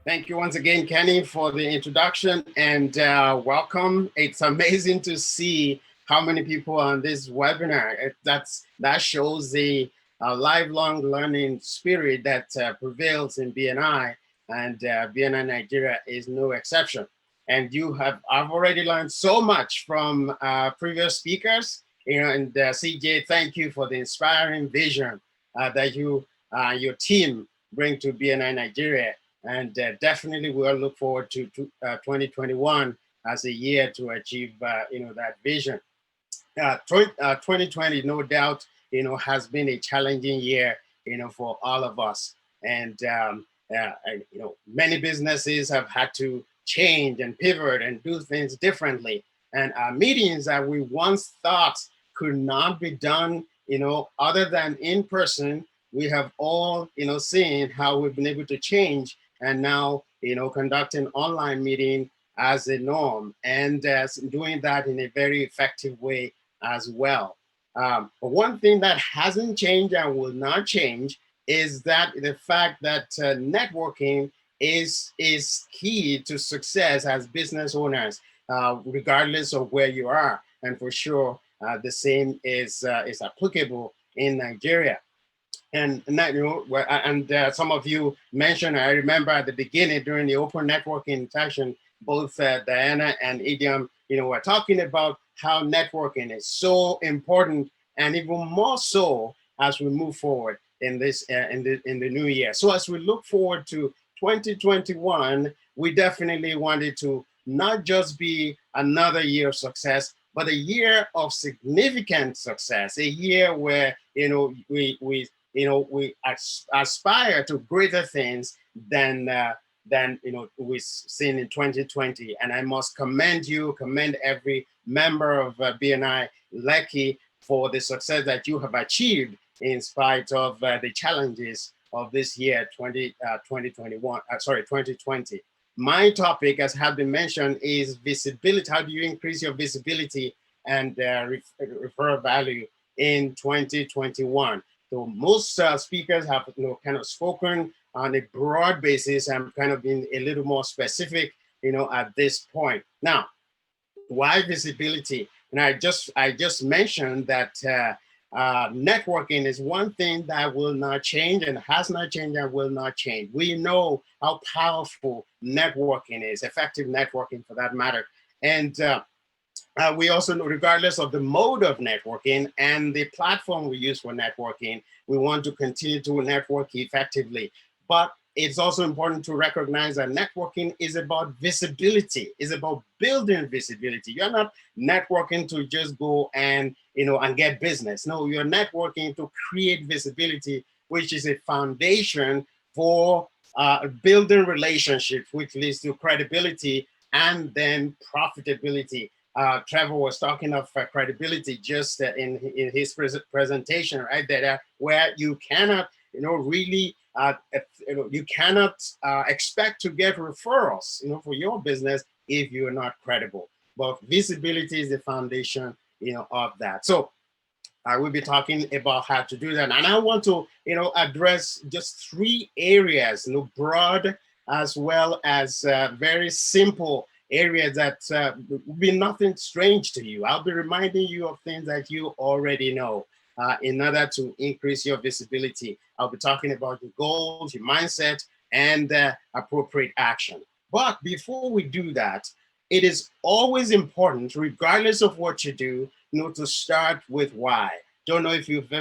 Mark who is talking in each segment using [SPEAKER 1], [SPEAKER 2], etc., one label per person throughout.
[SPEAKER 1] Thank you once again, Kenny, for the introduction and welcome. It's amazing to see how many people on this webinar. That shows the lifelong learning spirit that prevails in BNI, and BNI Nigeria is no exception. And I've already learned so much from previous speakers. And CJ, thank you for the inspiring vision that your team bring to BNI Nigeria. And definitely we'll look forward to 2021 as a year to achieve, that vision. 2020, no doubt, has been a challenging year, for all of us. And, many businesses have had to change and pivot and do things differently. And meetings that we once thought could not be done, other than in person, we have all, seen how we've been able to change and now, conducting online meeting as a norm and doing that in a very effective way as well. But one thing that hasn't changed and will not change is that the fact that networking is key to success as business owners, regardless of where you are. And for sure, the same is applicable in Nigeria. And some of you mentioned, I remember at the beginning during the open networking session, both Diana and Idiom, were talking about how networking is so important, and even more so as we move forward in this in the new year. So as we look forward to 2021, we definitely wanted to not just be another year of success, but a year of significant success, a year where we aspire to greater things than we've seen in 2020. And I must commend every member of BNI LEKKI for the success that you have achieved in spite of the challenges of this year, 2020. My topic, as has been mentioned, is visibility. How do you increase your visibility and referral value in 2021? So most speakers have kind of spoken on a broad basis. I'm kind of being a little more specific, at this point. Now, why visibility? And I just mentioned that networking is one thing that will not change and has not changed and will not change. We know how powerful networking is, effective networking for that matter. And we also know, regardless of the mode of networking and the platform we use for networking, we want to continue to network effectively. But it's also important to recognize that networking is about visibility, is about building visibility. You're not networking to just go and, and get business. No, you're networking to create visibility, which is a foundation for building relationships, which leads to credibility and then profitability. Trevor was talking of credibility just in his presentation right there, where you cannot, really, you cannot expect to get referrals, for your business if you're not credible. But visibility is the foundation, of that. So I will be talking about how to do that, and I want to, address just 3 areas, broad as well as very simple areas that will be nothing strange to you. I'll be reminding you of things that you already know in order to increase your visibility. I'll be talking about your goals, your mindset, and appropriate action. But before we do that, it is always important, regardless of what you do, to start with why. Don't know if you've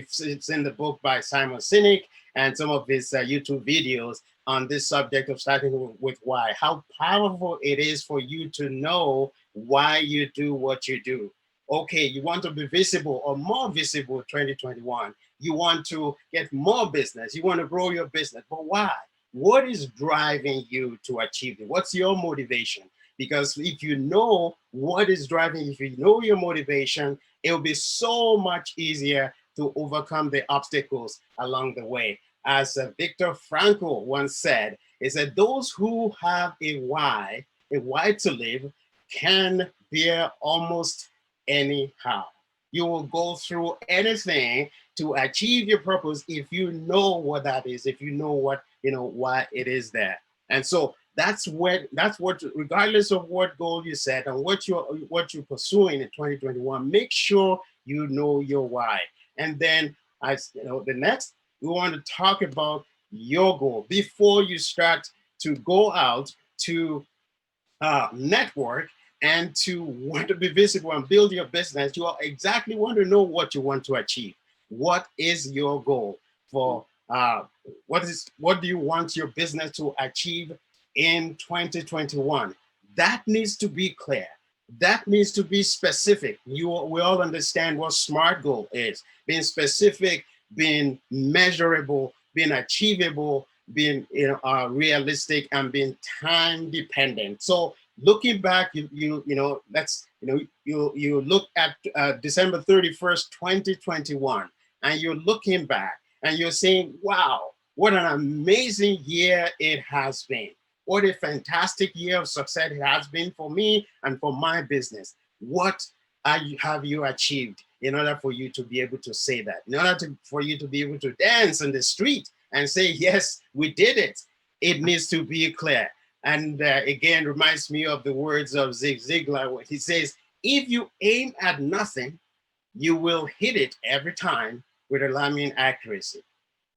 [SPEAKER 1] seen the book by Simon Sinek and some of his YouTube videos on this subject of starting with why, how powerful it is for you to know why you do what you do. Okay, you want to be visible or more visible in 2021. You want to get more business. You want to grow your business, but why? What is driving you to achieve it? What's your motivation? Because if you know what is driving, if you know your motivation, it'll be so much easier to overcome the obstacles along the way. As Viktor Frankl once said, he said, those who have a why to live, can bear almost anyhow. You will go through anything to achieve your purpose if you know what that is, if you know what, why it is there. And so that's what, regardless of what goal you set and what you're pursuing in 2021, make sure you know your why. And then, the next, we want to talk about your goal before you start to go out to network and to want to be visible and build your business. You exactly want to know what you want to achieve. What is your goal for what do you want your business to achieve in 2021? That needs to be clear. That needs to be specific. We all understand what SMART goal is: being specific, being measurable, being achievable, being realistic, and being time dependent. So looking back, you look at December 31st, 2021, and you're looking back and you're saying, wow, what an amazing year it has been. What a fantastic year of success it has been for me and for my business. What have you achieved in order for you to be able to say that? In order for you to be able to dance in the street and say, yes, we did it. It needs to be clear. And again, reminds me of the words of Zig Ziglar, where he says, if you aim at nothing, you will hit it every time with alarming accuracy.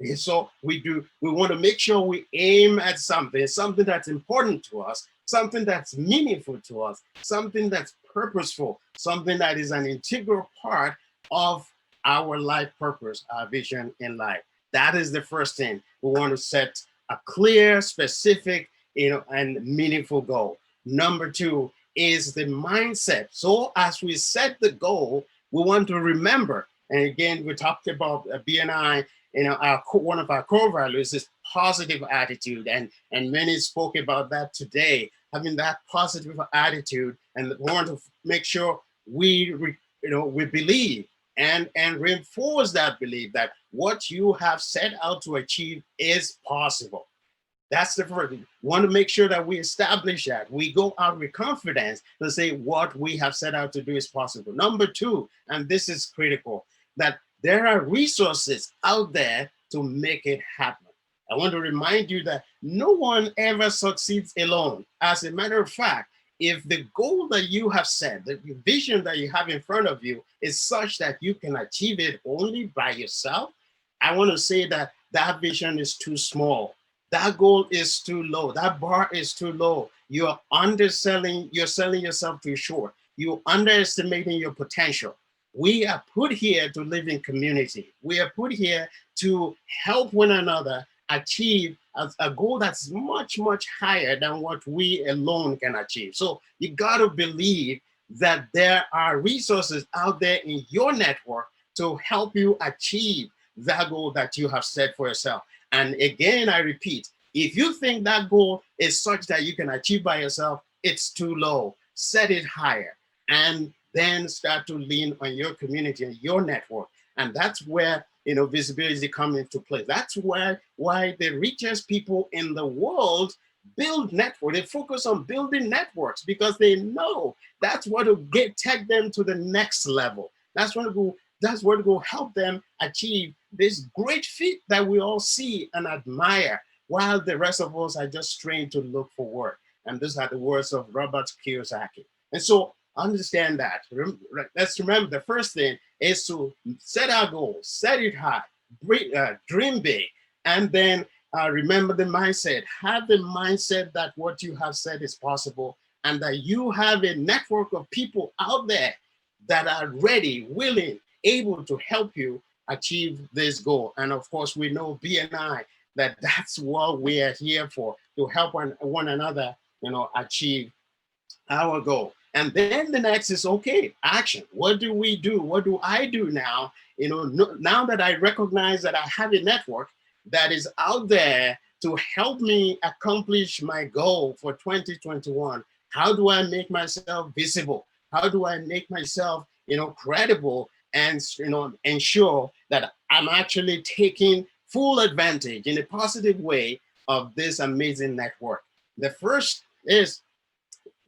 [SPEAKER 1] And so we want to make sure we aim at something that's important to us, something that's meaningful to us, something that's purposeful, something that is an integral part of our life purpose, our vision in life. That is the first thing. We want to set a clear, specific, and meaningful goal. Number two is the mindset. So as we set the goal, we want to remember, and again, we talked about BNI, one of our core values is positive attitude, and many spoke about that today, having that positive attitude, and we want to make sure we believe and reinforce that belief that what you have set out to achieve is possible. That's the first thing. We want to make sure that we establish that. We go out with confidence to say what we have set out to do is possible. Number two, and this is critical, that there are resources out there to make it happen. I want to remind you that no one ever succeeds alone. As a matter of fact, if the goal that you have set, the vision that you have in front of you is such that you can achieve it only by yourself, I want to say that that vision is too small. That goal is too low. That bar is too low. You're underselling, you're selling yourself too short. You're underestimating your potential. We are put here to live in community. We are put here to help one another achieve a goal that's much, much higher than what we alone can achieve. So you got to believe that there are resources out there in your network to help you achieve that goal that you have set for yourself. And again, I repeat, if you think that goal is such that you can achieve by yourself, it's too low. Set it higher and then start to lean on your community and your network. And that's where visibility comes into play. That's why the richest people in the world build networks. They focus on building networks because they know that's what will take them to the next level. That's what will help them achieve this great feat that we all see and admire, while the rest of us are just trained to look for work. And these are the words of Robert Kiyosaki. And so understand that. Let's remember the first thing is to set our goals, set it high, dream big, and then remember the mindset. Have the mindset that what you have said is possible, and that you have a network of people out there that are ready, willing, able to help you achieve this goal. And of course, we know BNI, that's what we are here for, to help one another, achieve our goal. And then the next is, okay, action. What do we do? What do I do now? Now that I recognize that I have a network that is out there to help me accomplish my goal for 2021, how do I make myself visible? How do I make myself, credible, and ensure that I'm actually taking full advantage in a positive way of this amazing network? The first is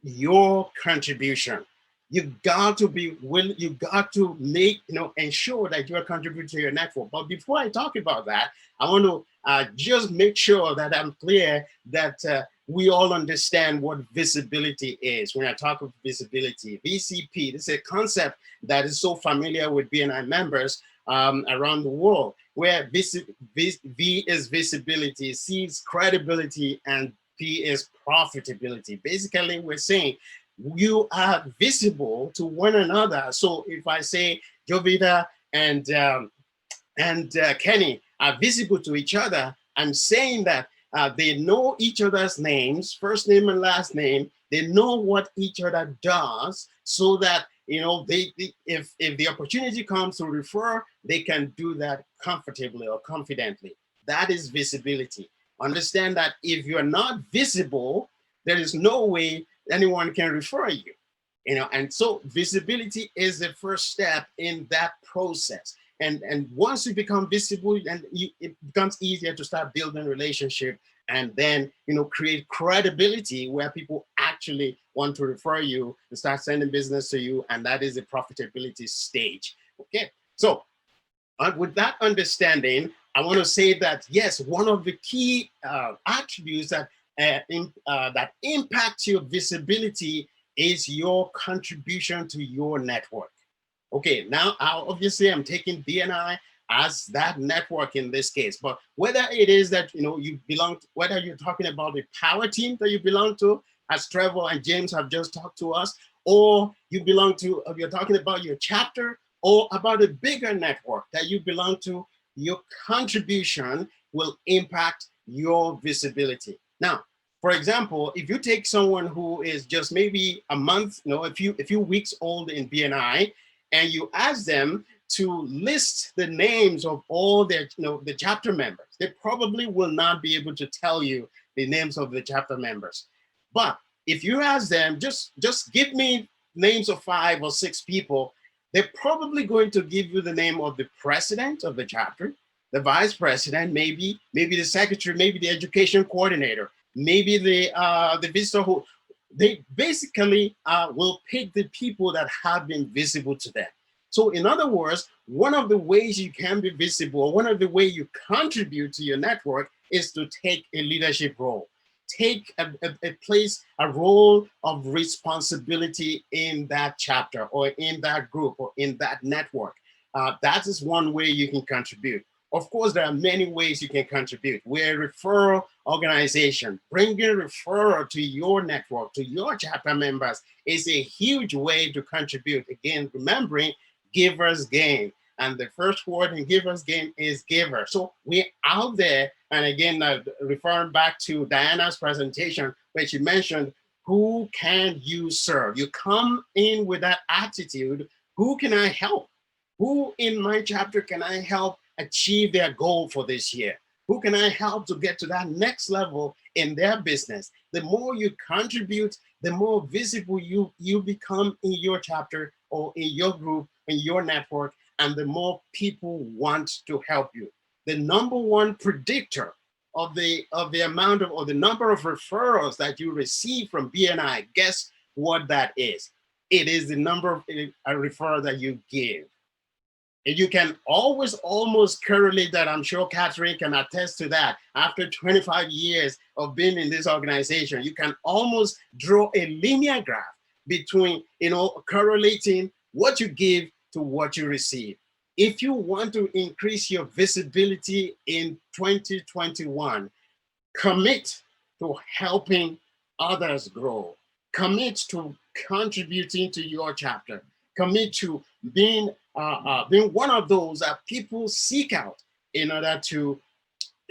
[SPEAKER 1] your contribution. You got to be willing, you got to make, ensure that you're contributing to your network. But before I talk about that, I want to just make sure that I'm clear that we all understand what visibility is. When I talk of visibility, VCP, this is a concept that is so familiar with BNI members around the world, where V is visibility, C is credibility, and P is profitability. Basically, we're saying you are visible to one another. So if I say Jovita and Kenny are visible to each other, I'm saying that they know each other's names, first name and last name. They know what each other does, so that if the opportunity comes to refer, they can do that comfortably or confidently. That is visibility. Understand that if you're not visible, there is no way anyone can refer you. And so visibility is the first step in that process. And once you become visible, and it becomes easier to start building relationship, and then create credibility where people actually want to refer you and start sending business to you, and that is the profitability stage. Okay, so with that understanding, I want to say that yes, one of the key attributes that that impact your visibility is your contribution to your network. Okay, now obviously I'm taking BNI as that network in this case, but whether it is that you belong to, whether you're talking about the power team that you belong to, as Trevor and James have just talked to us, or you belong to, or you're talking about your chapter, or about a bigger network that you belong to, your contribution will impact your visibility. Now, for example, if you take someone who is just maybe a month, a few weeks old in BNI, and you ask them to list the names of all their, the chapter members, they probably will not be able to tell you the names of the chapter members. But if you ask them, just give me names of 5 or 6 people, they're probably going to give you the name of the president of the chapter, the vice president, maybe the secretary, maybe the education coordinator, maybe the visitor who, they basically will pick the people that have been visible to them. So in other words, one of the ways you can be visible, one of the ways you contribute to your network is to take a leadership role. Take a role of responsibility in that chapter or in that group or in that network. That is one way you can contribute. Of course, there are many ways you can contribute. We're a referral organization. Bringing referral to your network, to your chapter members is a huge way to contribute. Again, remembering givers gain. And the first word in givers gain is giver. So we're out there. And again, referring back to Diana's presentation, where she mentioned, who can you serve? You come in with that attitude, who can I help? Who in my chapter can I help achieve their goal for this year? Who can I help to get to that next level in their business? The more you contribute, the more visible you become in your chapter or in your group, in your network, and the more people want to help you. The number one predictor of the amount of, or the number of referrals that you receive from BNI, guess what that is? It is the number of a referral that you give. And you can always almost correlate that. I'm sure Catherine can attest to that. After 25 years of being in this organization, you can almost draw a linear graph between, correlating what you give to what you receive. If you want to increase your visibility in 2021, commit to helping others grow. Commit to contributing to your chapter. Commit to being one of those that people seek out in order to,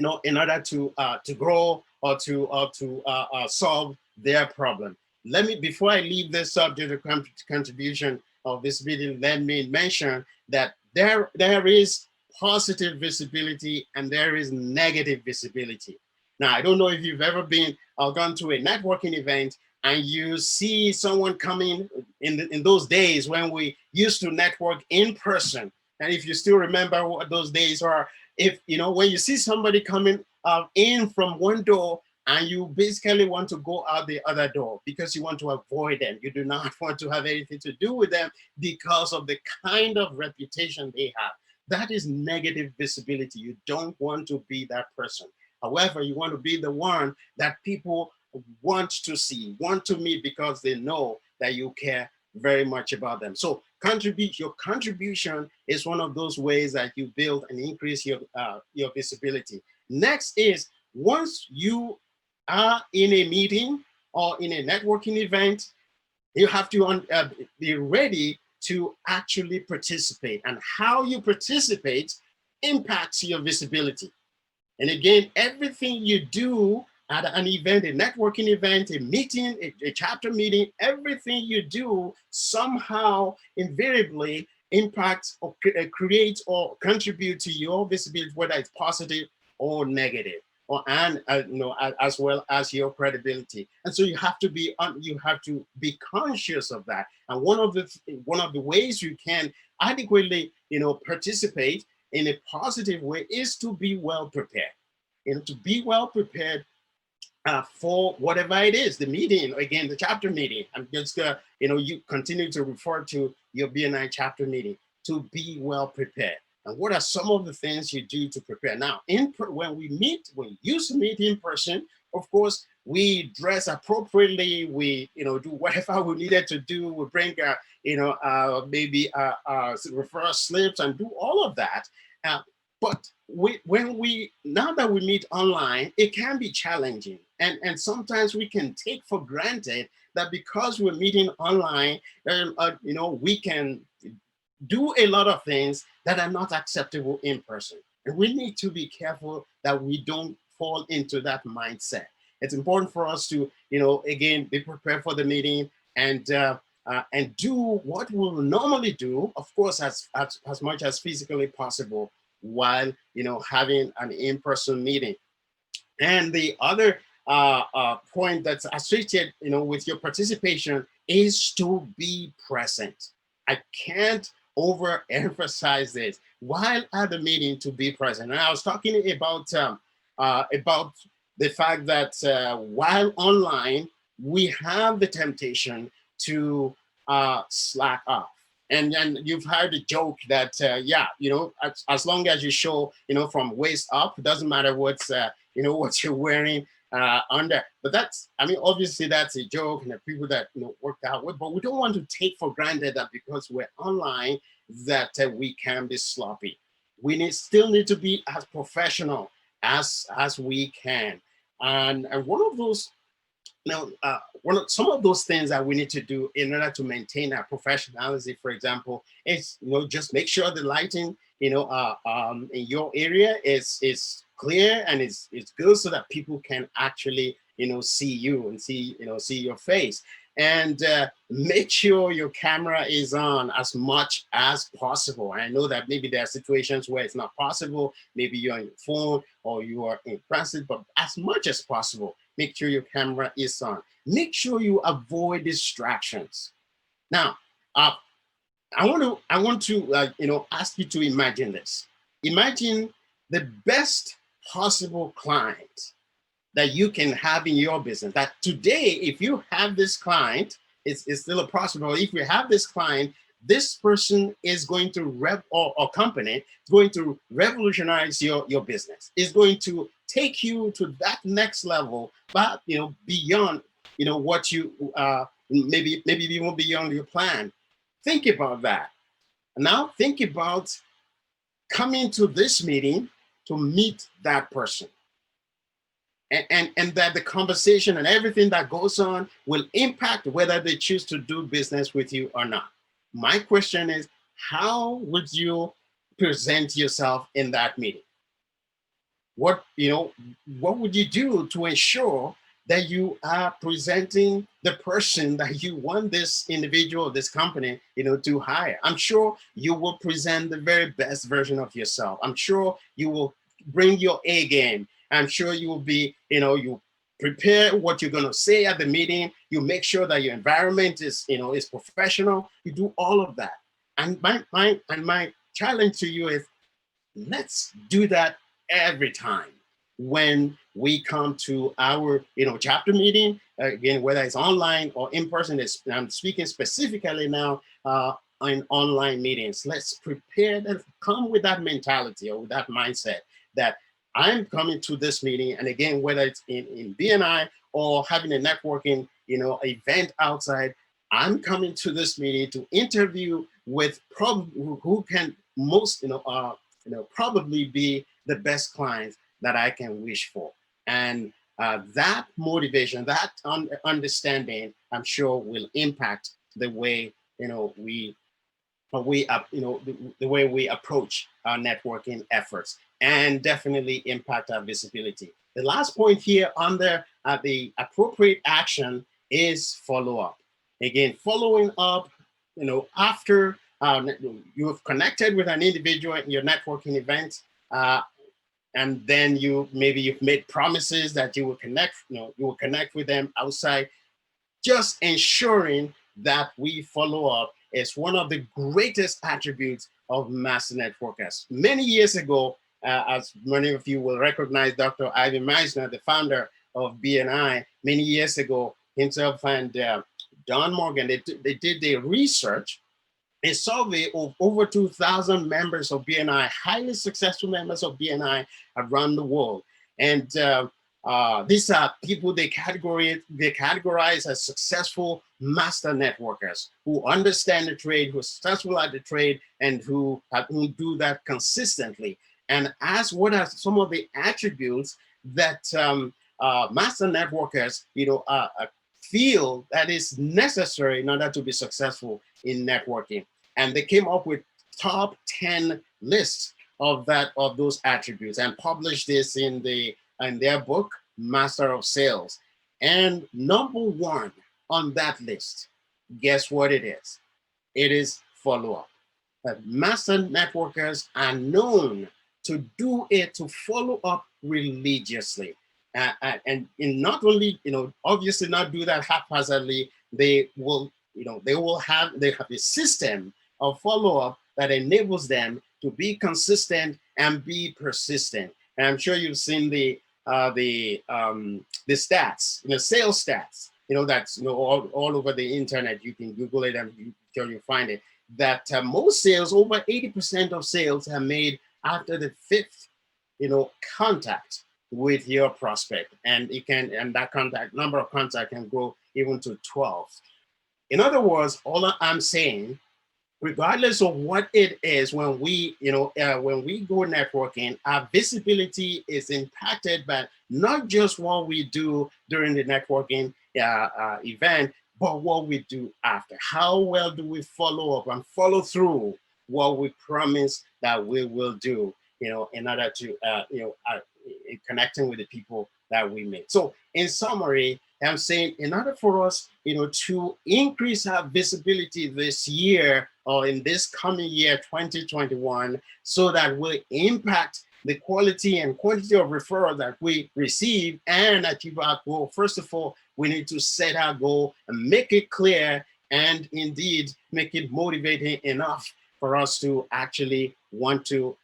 [SPEAKER 1] to grow or to solve their problem. Let me, before I leave this subject of contribution of this video, let me mention that there is positive visibility and there is negative visibility. Now, I don't know if you've ever been or gone to a networking event and you see someone coming in those days when we used to network in person. And if you still remember what those days are, if, when you see somebody coming in from one door and you basically want to go out the other door because you want to avoid them. You do not want to have anything to do with them because of the kind of reputation they have. That is negative visibility. You don't want to be that person. However, you want to be the one that people want to see, want to meet, because they know that you care very much about them. So your contribution is one of those ways that you build and increase your visibility. Next is, once you are in a meeting or in a networking event, you have to be ready to actually participate, and how you participate impacts your visibility. And again, everything you do at an event, a networking event, a meeting, a chapter meeting, everything you do somehow invariably impacts or creates or contribute to your visibility, whether it's positive or negative, or as well as your credibility. And so you have to be conscious of that. And one of the ways you can adequately participate in a positive way is to be well prepared. To be well prepared for whatever it is, the meeting, again, the chapter meeting. I'm just you continue to refer to your BNI chapter meeting, to be well prepared. And what are some of the things you do to prepare? Now, when we used to meet in person, of course, we dress appropriately. We, do whatever we needed to do. We bring, maybe referral slips and do all of that. But now that we meet online, it can be challenging. And sometimes we can take for granted that because we're meeting online, we can do a lot of things that are not acceptable in person. And we need to be careful that we don't fall into that mindset. It's important for us to, again, be prepared for the meeting and do what we'll normally do, of course, as much as physically possible, while having an in-person meeting. And the other point that's associated with your participation is to be present. I can't overemphasize this. While at the meeting, to be present. And I was talking about the fact that while online, we have the temptation to slack off. And you've heard the joke that, as long as you show, from waist up, it doesn't matter what you're wearing under. But that's, obviously that's a joke, and the people that, work out with, but we don't want to take for granted that because we're online, that we can be sloppy. We still need to be as professional as we can. And one of those, some of those things that we need to do in order to maintain our professionalism, for example, is just make sure the lighting in your area is clear and it's good, so that people can actually see you and see your face. And make sure your camera is on as much as possible. I know that maybe there are situations where it's not possible. Maybe you're on your phone or you are in transit, but as much as possible, make sure your camera is on. Make sure you avoid distractions. Now, I want to ask you to imagine this. Imagine the best possible client that you can have in your business. That today, if you have this client, it's still a possible. If you have this client, this person is going to or company is going to revolutionize your business. Is going to take you to that next level, but beyond what you maybe even beyond your plan. Think about that. Now think about coming to this meeting to meet that person. And that the conversation and everything that goes on will impact whether they choose to do business with you or not. My question is, how would you present yourself in that meeting? What would you do to ensure that you are presenting the person that you want this individual, this company, to hire? I'm sure you will present the very best version of yourself. I'm sure you will bring your A game. I'm sure you will be, you prepare what you're going to say at the meeting. You make sure that your environment is professional. You do all of that. And my challenge to you is, let's do that every time when we come to our, chapter meeting. Again, whether it's online or in person, I'm speaking specifically now in online meetings. Let's prepare and come with that mentality or with that mindset that I'm coming to this meeting. And again, whether it's in BNI or having a networking, event outside, I'm coming to this meeting to interview with who can most, probably be the best clients that I can wish for. And that motivation, that understanding, I'm sure will impact the way, the way we approach our networking efforts, and definitely impact our visibility. The last point here under the appropriate action is follow up. Again, following up, after you've connected with an individual in your networking event, and then you've made promises that you will connect, you will connect with them outside. Just ensuring that we follow up is one of the greatest attributes of master networkers. Many years ago, as many of you will recognize, Dr. Ivan Meisner, the founder of BNI, many years ago, himself and Don Morgan, they did their research, a survey of over 2,000 members of BNI, highly successful members of BNI around the world. And these are people they categorize as successful master networkers who understand the trade, who are successful at the trade, and who do that consistently. And ask what are some of the attributes that master networkers, feel that is necessary in order to be successful in networking. And they came up with top 10 lists of those attributes and published this in their book, Master of Sales. And number one on that list, guess what it is? It is follow-up. Master networkers are known to do it, to follow up religiously. And not only, obviously not do that haphazardly, they have a system of follow-up that enables them to be consistent and be persistent. And I'm sure you've seen the stats, sales stats, that's all over the internet. You can Google it and you'll find it. That most sales, over 80% of sales, are made after the fifth, contact with your prospect, and that number of contact can go even to 12. In other words, all I'm saying, regardless of what it is, when we go networking, our visibility is impacted by not just what we do during the networking event, but what we do after. How well do we follow up and follow through what we promise that we will do, in order to, connecting with the people that we meet. So in summary, I'm saying in order for us, to increase our visibility this year or in this coming year, 2021, so that will impact the quality and quantity of referrals that we receive and achieve our goal. First of all, we need to set our goal and make it clear, and indeed make it motivating enough for us to actually want to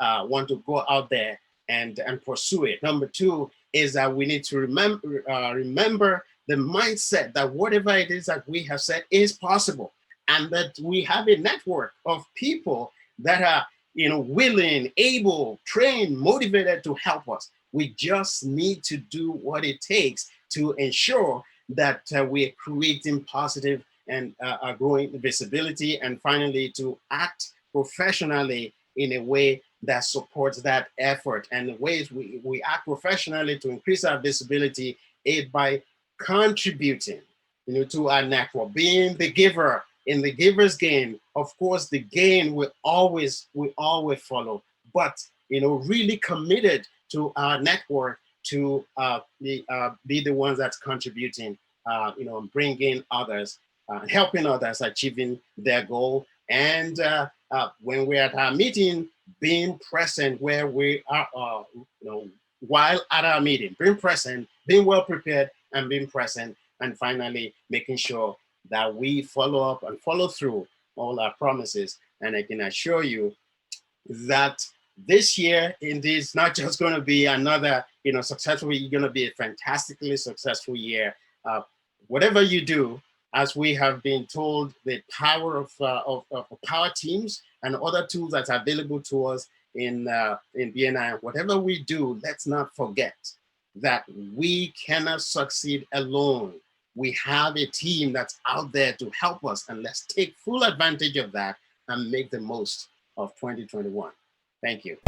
[SPEAKER 1] go out there and pursue it. Number two is that we need to remember the mindset that whatever it is that we have said is possible, and that we have a network of people that are willing, able, trained, motivated to help us. We just need to do what it takes to ensure that we're creating positive and growing visibility, and finally to act professionally in a way that supports that effort. And the ways we act professionally to increase our visibility is by contributing to our network, being the giver. In the giver's gain, of course, the gain will always follow, but really committed to our network to be the ones that's contributing, bringing others, helping others achieving their goal. And when we're at our meeting, being present where we are, while at our meeting, being present, being well prepared, and being present, and finally making sure that we follow up and follow through all our promises. And I can assure you that this year, indeed, is not just going to be another, successful year. It's going to be a fantastically successful year. Whatever you do, as we have been told, the power of power teams and other tools that are available to us in BNI. Whatever we do, let's not forget that we cannot succeed alone. We have a team that's out there to help us, and let's take full advantage of that and make the most of 2021. Thank you.